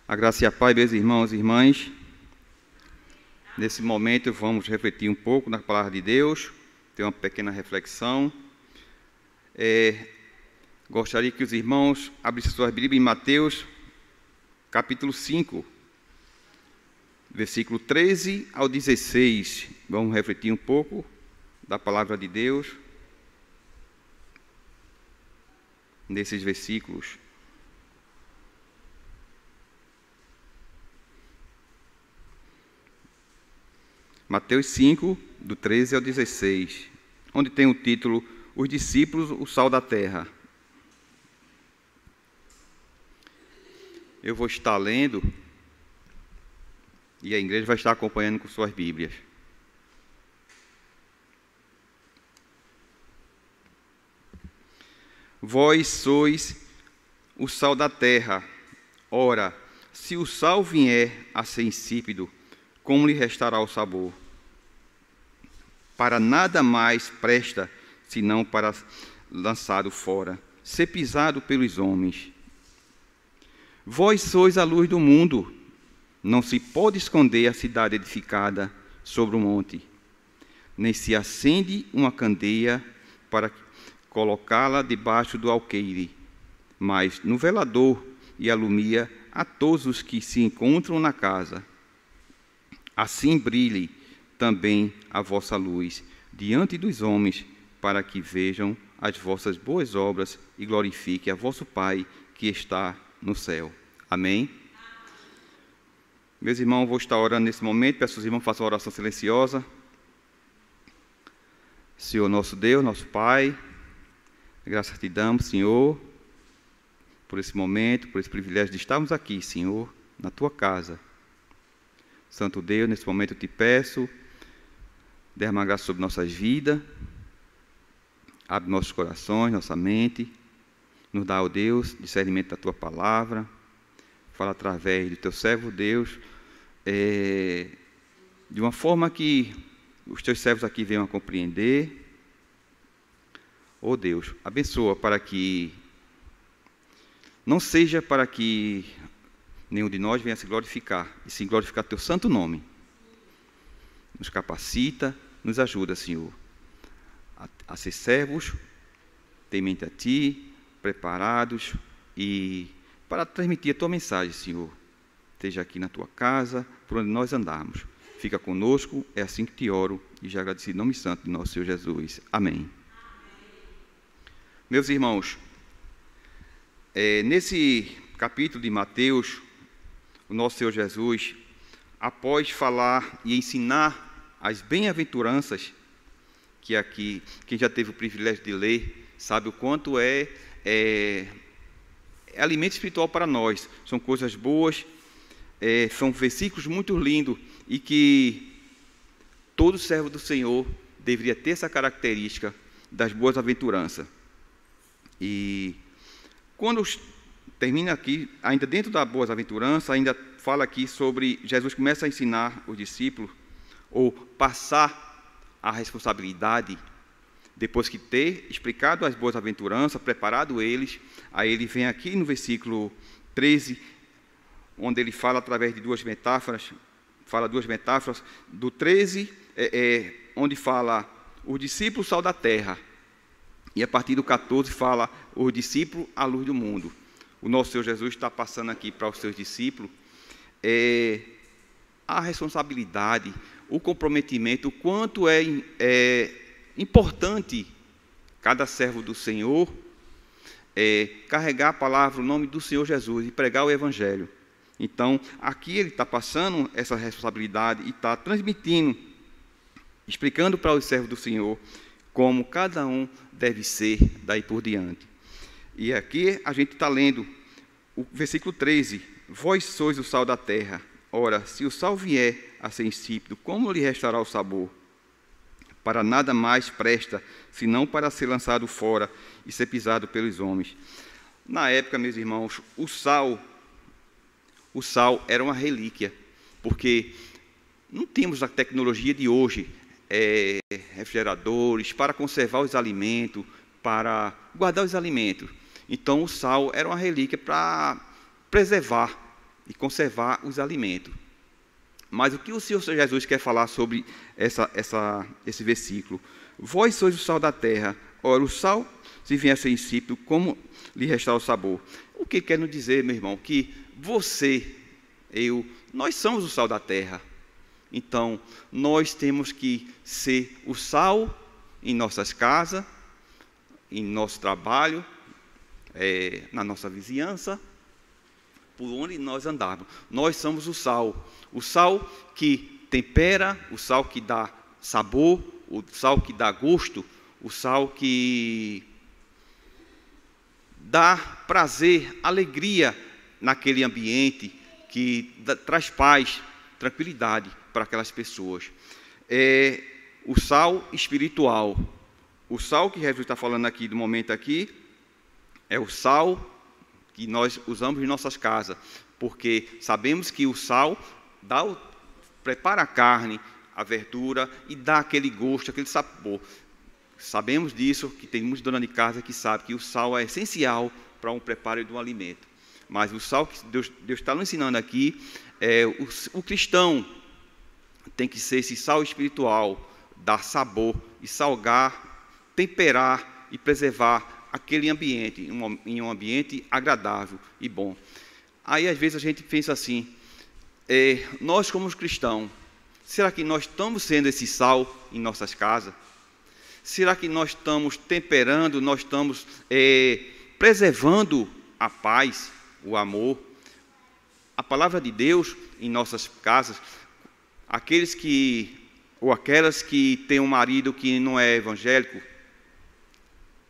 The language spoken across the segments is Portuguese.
A graça e a paz, meus irmãos e irmãs. Nesse momento vamos refletir um pouco na palavra de Deus, ter uma pequena reflexão. Gostaria que os irmãos abrissem suas Bíblias em Mateus, capítulo 5, versículo 13 ao 16. Vamos refletir um pouco da palavra de Deus nesses versículos. Mateus 5, do 13 ao 16, onde tem o título, Os discípulos, o sal da terra. Eu vou estar lendo e a igreja vai estar acompanhando com suas Bíblias. Vós sois o sal da terra. Ora, se o sal vier a ser insípido, como lhe restará o sabor? Para nada mais presta, senão para lançado fora, ser pisado pelos homens. Vós sois a luz do mundo. Não se pode esconder a cidade edificada sobre um monte, nem se acende uma candeia para colocá-la debaixo do alqueire, mas no velador e alumia a todos os que se encontram na casa. Assim brilhe também a vossa luz diante dos homens, para que vejam as vossas boas obras e glorifiquem a vosso Pai que está no céu. Amém? Meus irmãos, vou estar orando nesse momento, peço aos irmãos que façam uma oração silenciosa. Senhor nosso Deus, nosso Pai, graças te damos, Senhor, por esse momento, por esse privilégio de estarmos aqui, Senhor, na tua casa. Santo Deus, nesse momento eu te peço, derrama graça sobre nossas vidas, abre nossos corações, nossa mente, nos dá, ó Deus, discernimento da tua palavra, fala através do teu servo Deus, de uma forma que os teus servos aqui venham a compreender. Ó Deus, abençoa para que não seja para que nenhum de nós venha se glorificar, e sim glorificar teu santo nome. Nos capacita, nos ajuda, Senhor, a ser servos, temente a Ti, preparados e para transmitir a Tua mensagem, Senhor. Esteja aqui na Tua casa, por onde nós andarmos. Fica conosco, é assim que te oro e já agradeci em nome santo de nosso Senhor Jesus. Amém. Meus irmãos, nesse capítulo de Mateus, o nosso Senhor Jesus, após falar e ensinar as bem-aventuranças, que aqui, quem já teve o privilégio de ler, sabe o quanto é alimento espiritual para nós. São coisas boas, são versículos muito lindos e que todo servo do Senhor deveria ter essa característica das boas-aventuranças. E quando termina aqui, ainda dentro da boas-aventuranças, ainda fala aqui sobre Jesus começa a ensinar os discípulos, ou passar a responsabilidade, depois que ter explicado as boas-aventuranças, preparado eles, aí ele vem aqui no versículo 13, onde ele fala através de duas metáforas, do 13, onde fala os discípulos sal da terra, e a partir do 14 fala os discípulos a luz do mundo. O nosso Senhor Jesus está passando aqui para os seus discípulos a responsabilidade, o comprometimento, o quanto é importante cada servo do Senhor carregar a palavra, o nome do Senhor Jesus e pregar o Evangelho. Então, aqui ele está passando essa responsabilidade e está transmitindo, explicando para os servos do Senhor como cada um deve ser daí por diante. E aqui a gente está lendo o versículo 13. Vós sois o sal da terra. Ora, se o sal vier a ser insípido, como lhe restará o sabor? Para nada mais presta, senão para ser lançado fora e ser pisado pelos homens. Na época, meus irmãos, o sal era uma relíquia, porque não temos a tecnologia de hoje, refrigeradores, para conservar os alimentos, para guardar os alimentos. Então, o sal era uma relíquia para preservar e conservar os alimentos. Mas o que o Senhor Jesus quer falar sobre esse versículo? Vós sois o sal da terra. Ora, o sal, se vier a ser insípido, como lhe restaura o sabor? O que quer nos dizer, meu irmão? Que você, eu, nós somos o sal da terra. Então, nós temos que ser o sal em nossas casas, em nosso trabalho, na nossa vizinhança, por onde nós andarmos. Nós somos o sal que tempera, o sal que dá sabor, o sal que dá gosto, o sal que dá prazer, alegria naquele ambiente, que traz paz, tranquilidade para aquelas pessoas. É o sal espiritual. O sal que Jesus está falando aqui, do momento aqui, é o sal que nós usamos em nossas casas, porque sabemos que o sal prepara a carne, a verdura e dá aquele gosto, aquele sabor. Sabemos disso, que tem muitos donos de casa que sabem que o sal é essencial para um preparo de um alimento. Mas o sal que Deus está nos ensinando aqui, o cristão tem que ser esse sal espiritual, dar sabor e salgar, temperar e preservar aquele ambiente, em um ambiente agradável e bom. Aí, às vezes, a gente pensa assim, nós como cristãos, será que nós estamos sendo esse sal em nossas casas? Será que nós estamos temperando, nós estamos preservando a paz, o amor, a palavra de Deus em nossas casas? Aqueles ou aquelas que têm um marido que não é evangélico,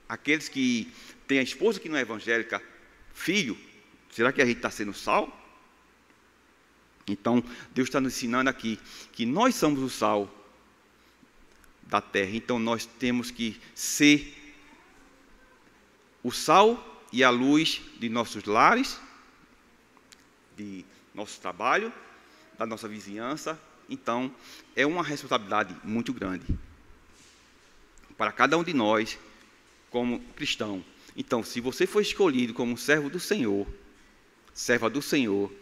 aqueles que têm a esposa que não é evangélica, filho, será que a gente está sendo sal? Então, Deus está nos ensinando aqui que nós somos o sal da terra. Então, nós temos que ser o sal e a luz de nossos lares, de nosso trabalho, da nossa vizinhança. Então, é uma responsabilidade muito grande para cada um de nós, como cristão. Então, se você foi escolhido como um servo do Senhor, serva do Senhor,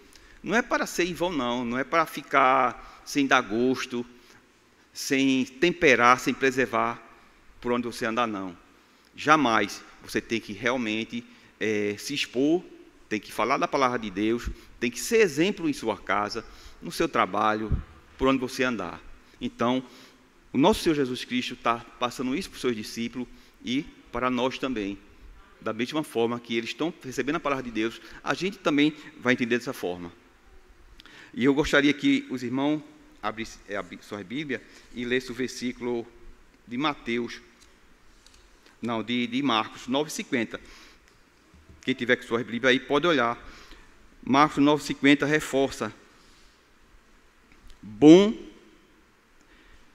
não é para ser em vão, não é para ficar sem dar gosto, sem temperar, sem preservar por onde você andar, não. Jamais. Você tem que realmente se expor, tem que falar da palavra de Deus, tem que ser exemplo em sua casa, no seu trabalho, por onde você andar. Então, o nosso Senhor Jesus Cristo está passando isso para os seus discípulos e para nós também. Da mesma forma que eles estão recebendo a palavra de Deus, a gente também vai entender dessa forma. E eu gostaria que os irmãos abrissem sua Bíblia e lessem o versículo de Marcos 9,50. Quem tiver com sua Bíblia aí pode olhar. Marcos 9,50 reforça. Bom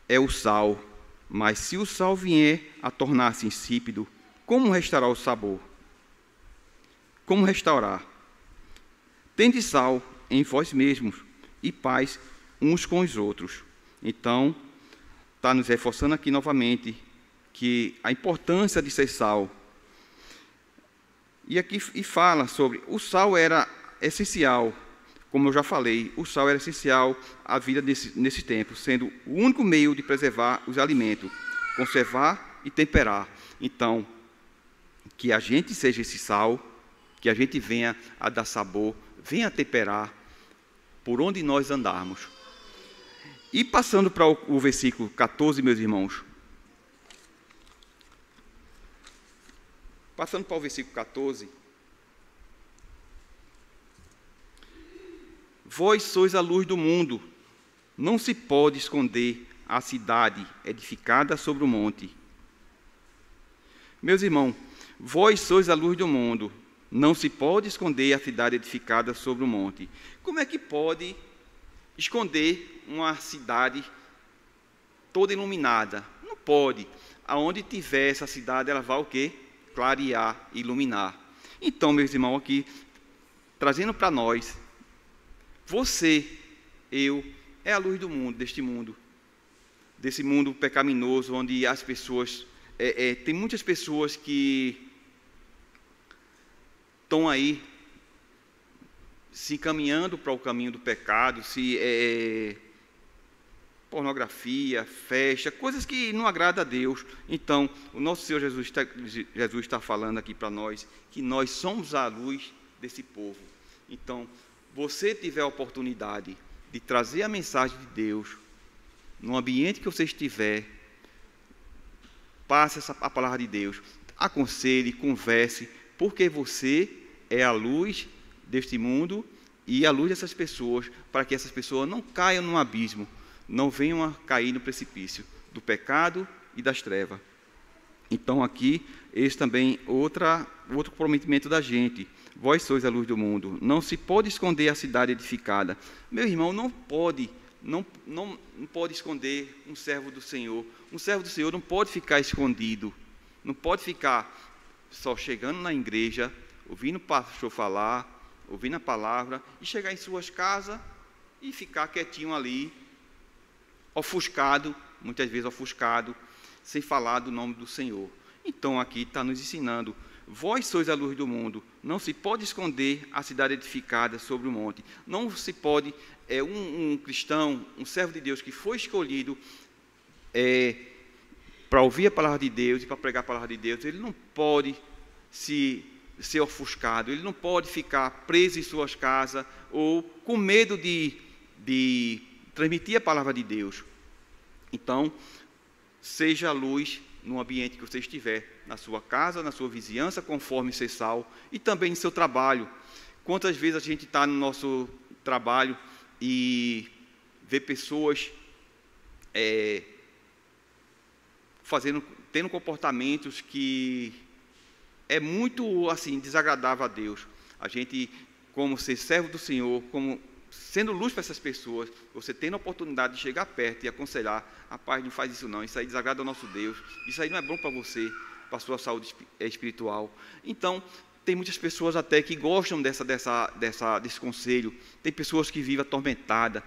é o sal, mas se o sal vier a tornar-se insípido, como restaurar o sabor? Como restaurar? Tende sal em vós mesmos e paz uns com os outros. Então, está nos reforçando aqui novamente que a importância de ser sal. E fala sobre o sal era essencial, como eu já falei, o sal era essencial à vida nesse tempo, sendo o único meio de preservar os alimentos, conservar e temperar. Então, que a gente seja esse sal, que a gente venha a dar sabor, venha a temperar por onde nós andarmos. E passando para o versículo 14, meus irmãos. Passando para o versículo 14. Vós sois a luz do mundo. Não se pode esconder a cidade edificada sobre o monte. Meus irmãos, vós sois a luz do mundo. Não se pode esconder a cidade edificada sobre o monte. Como é que pode esconder uma cidade toda iluminada? Não pode. Aonde tiver essa cidade, ela vai o quê? Clarear, iluminar. Então, meus irmãos, aqui, trazendo para nós, você, eu, é a luz do mundo, desse mundo pecaminoso, onde as pessoas, tem muitas pessoas que estão aí se encaminhando para o caminho do pecado, pornografia, festa, coisas que não agradam a Deus. Então, o nosso Senhor Jesus está falando aqui para nós que nós somos a luz desse povo. Então, você tiver a oportunidade de trazer a mensagem de Deus no ambiente que você estiver, passe a palavra de Deus, aconselhe, converse, porque você é a luz deste mundo e a luz dessas pessoas, para que essas pessoas não caiam num abismo, não venham a cair no precipício do pecado e das trevas. Então aqui, esse também outro comprometimento da gente. Vós sois a luz do mundo. Não se pode esconder a cidade edificada. Meu irmão, não pode esconder um servo do Senhor. Um servo do Senhor não pode ficar escondido. Não pode ficar só chegando na igreja, ouvindo o pastor falar, ouvindo a palavra, e chegar em suas casas e ficar quietinho ali, ofuscado, muitas vezes ofuscado, sem falar do nome do Senhor. Então aqui está nos ensinando: vós sois a luz do mundo, não se pode esconder a cidade edificada sobre o monte. Não se pode, um cristão, um servo de Deus que foi escolhido para ouvir a palavra de Deus e para pregar a palavra de Deus, ele não pode ser ofuscado, ele não pode ficar preso em suas casas ou com medo de transmitir a palavra de Deus. Então, seja a luz no ambiente que você estiver, na sua casa, na sua vizinhança, conforme ser sal, e também no seu trabalho. Quantas vezes a gente está no nosso trabalho e vê pessoas tendo comportamentos que é muito assim desagradável a Deus. A gente, como ser servo do Senhor, como sendo luz para essas pessoas, você tendo a oportunidade de chegar perto e aconselhar: rapaz, não faz isso não, isso aí desagrada ao nosso Deus, isso aí não é bom para você, para a sua saúde espiritual. Então, tem muitas pessoas até que gostam desse conselho. Tem pessoas que vivem atormentadas,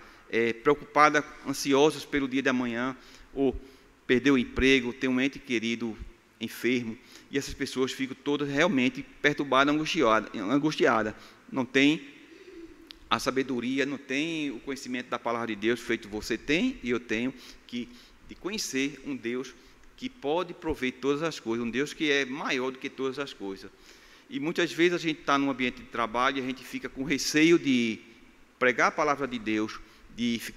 preocupadas, ansiosas pelo dia de amanhã, ou perdeu o emprego, tem um ente querido enfermo, e essas pessoas ficam todas realmente perturbadas, angustiadas. Não tem a sabedoria, não tem o conhecimento da palavra de Deus, feito você tem e eu tenho, de conhecer um Deus que pode prover todas as coisas, um Deus que é maior do que todas as coisas. E muitas vezes a gente está num ambiente de trabalho e a gente fica com receio de pregar a palavra de Deus,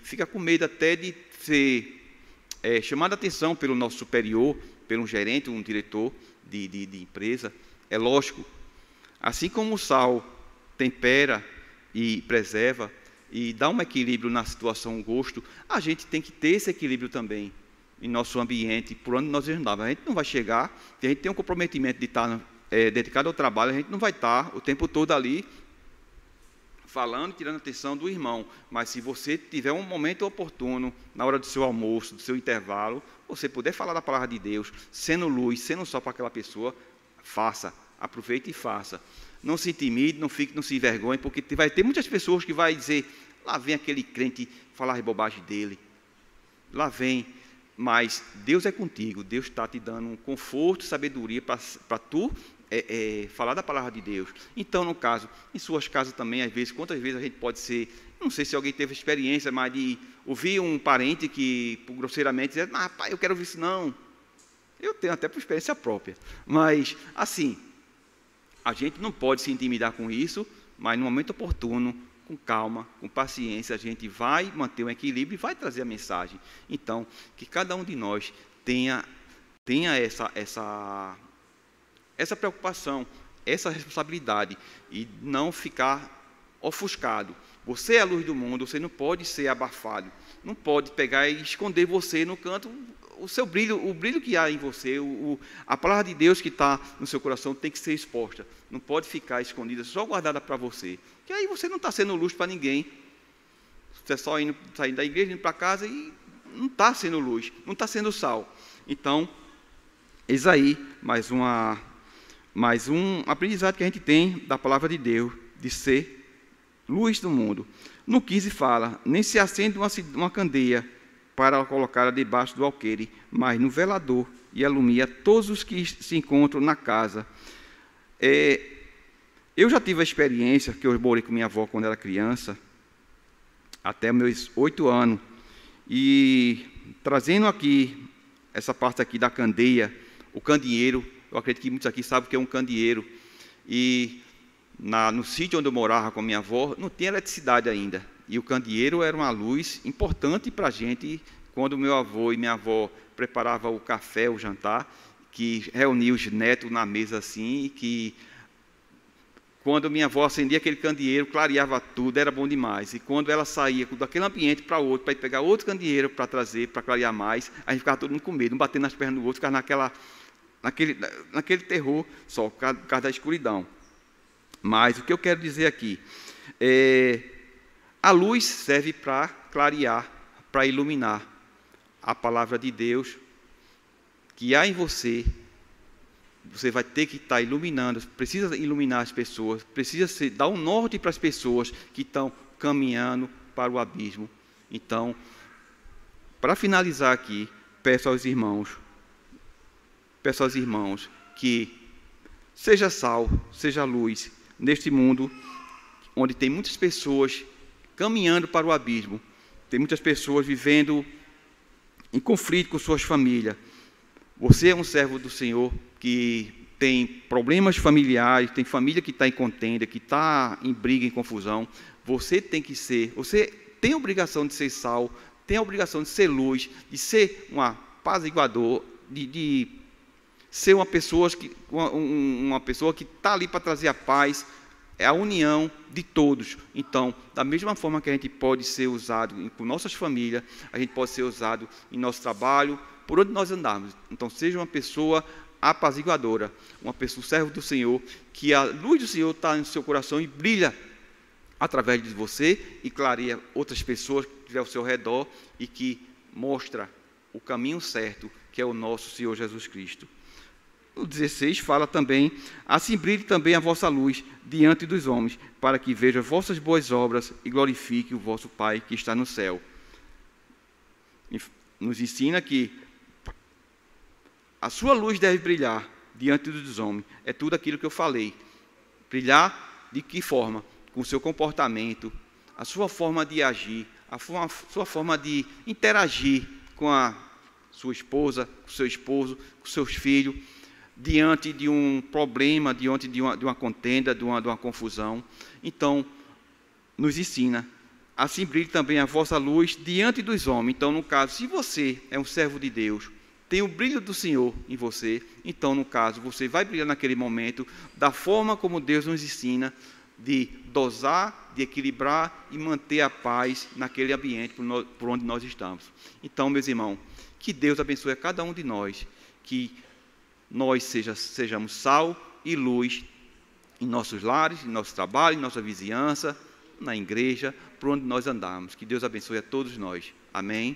fica com medo até de ser chamado a atenção pelo nosso superior, pelo gerente, um diretor de empresa. É lógico, assim como o sal tempera e preserva e dá um equilíbrio na situação, o gosto, a gente tem que ter esse equilíbrio também em nosso ambiente, por onde nós andamos. A gente não vai chegar, se a gente tem um comprometimento de estar dedicado ao trabalho, a gente não vai estar o tempo todo ali falando, tirando a atenção do irmão. Mas se você tiver um momento oportuno, na hora do seu almoço, do seu intervalo, você puder falar da palavra de Deus, sendo luz, sendo só para aquela pessoa, faça, aproveite e faça. Não se intimide, não se envergonhe, porque vai ter muitas pessoas que vai dizer: lá vem aquele crente falar bobagem dele, lá vem. Mas Deus é contigo, Deus está te dando um conforto, sabedoria para tu falar da palavra de Deus. Então, no caso, em suas casas também, às vezes, quantas vezes a gente pode ser, não sei se alguém teve experiência, mas de ouvir um parente que, grosseiramente, dizer: ah, pai, eu quero ouvir isso não. Eu tenho até por experiência própria. Mas, assim, a gente não pode se intimidar com isso, mas no momento oportuno, com calma, com paciência, a gente vai manter um equilíbrio e vai trazer a mensagem. Então, que cada um de nós tenha essa preocupação, essa responsabilidade, e não ficar ofuscado. Você é a luz do mundo, você não pode ser abafado, não pode pegar e esconder você no canto, o seu brilho, o brilho que há em você, a palavra de Deus que está no seu coração tem que ser exposta, não pode ficar escondida, só guardada para você, que aí você não está sendo luz para ninguém. Você é só saindo da igreja, indo para casa e não está sendo luz, não está sendo sal. Então, eis aí mais um aprendizado que a gente tem da palavra de Deus, de ser luz do mundo. No 15 fala: nem se acende uma candeia para colocá-la debaixo do alqueire, mas no velador, e alumia todos os que se encontram na casa. Eu já tive a experiência, que eu morei com minha avó quando era criança, até meus 8 anos, e trazendo aqui, essa parte aqui da candeia, o candeeiro, eu acredito que muitos aqui sabem o que é um candeeiro, e no sítio onde eu morava com a minha avó, não tinha eletricidade ainda, e o candeeiro era uma luz importante para a gente, quando meu avô e minha avó preparavam o café, o jantar, que reunia os netos na mesa assim, e que quando minha avó acendia aquele candeeiro, clareava tudo, era bom demais. E quando ela saía daquele ambiente para outro, para ir pegar outro candeeiro para trazer, para clarear mais, a gente ficava todo mundo com medo, um batendo nas pernas do outro, ficava naquele terror só, por causa da escuridão. Mas o que eu quero dizer aqui, a luz serve para clarear, para iluminar a palavra de Deus que há em você. Você vai ter que estar iluminando, precisa iluminar as pessoas, precisa dar um norte para as pessoas que estão caminhando para o abismo. Então, para finalizar aqui, peço aos irmãos que seja sal, seja luz, neste mundo onde tem muitas pessoas caminhando para o abismo, tem muitas pessoas vivendo em conflito com suas famílias. Você é um servo do Senhor que tem problemas familiares, tem família que está em contenda, que está em briga, em confusão. Você tem a obrigação de ser sal, tem a obrigação de ser luz, de ser um apaziguador, de ser uma pessoa que está ali para trazer a paz, é a união de todos. Então, da mesma forma que a gente pode ser usado com nossas famílias, a gente pode ser usado em nosso trabalho, por onde nós andarmos. Então, seja uma pessoa apaziguadora, uma pessoa servo do Senhor, que a luz do Senhor está no seu coração e brilha através de você e clareia outras pessoas que estiver ao seu redor e que mostra o caminho certo, que é o nosso Senhor Jesus Cristo. No 16 fala também: assim brilhe também a vossa luz diante dos homens, para que vejam as vossas boas obras e glorifique o vosso Pai que está no céu. Nos ensina que a sua luz deve brilhar diante dos homens. É tudo aquilo que eu falei. Brilhar de que forma? Com o seu comportamento, a sua forma de agir, a sua forma de interagir com a sua esposa, com o seu esposo, com seus filhos, diante de um problema, diante de uma contenda, de uma confusão. Então, nos ensina: assim brilhe também a vossa luz diante dos homens. Então, no caso, se você é um servo de Deus, tem o brilho do Senhor em você, então, no caso, você vai brilhar naquele momento da forma como Deus nos ensina, de dosar, de equilibrar e manter a paz naquele ambiente por onde nós estamos. Então, meus irmãos, que Deus abençoe a cada um de nós, que nós sejamos sal e luz em nossos lares, em nosso trabalho, em nossa vizinhança, na igreja, por onde nós andamos. Que Deus abençoe a todos nós. Amém.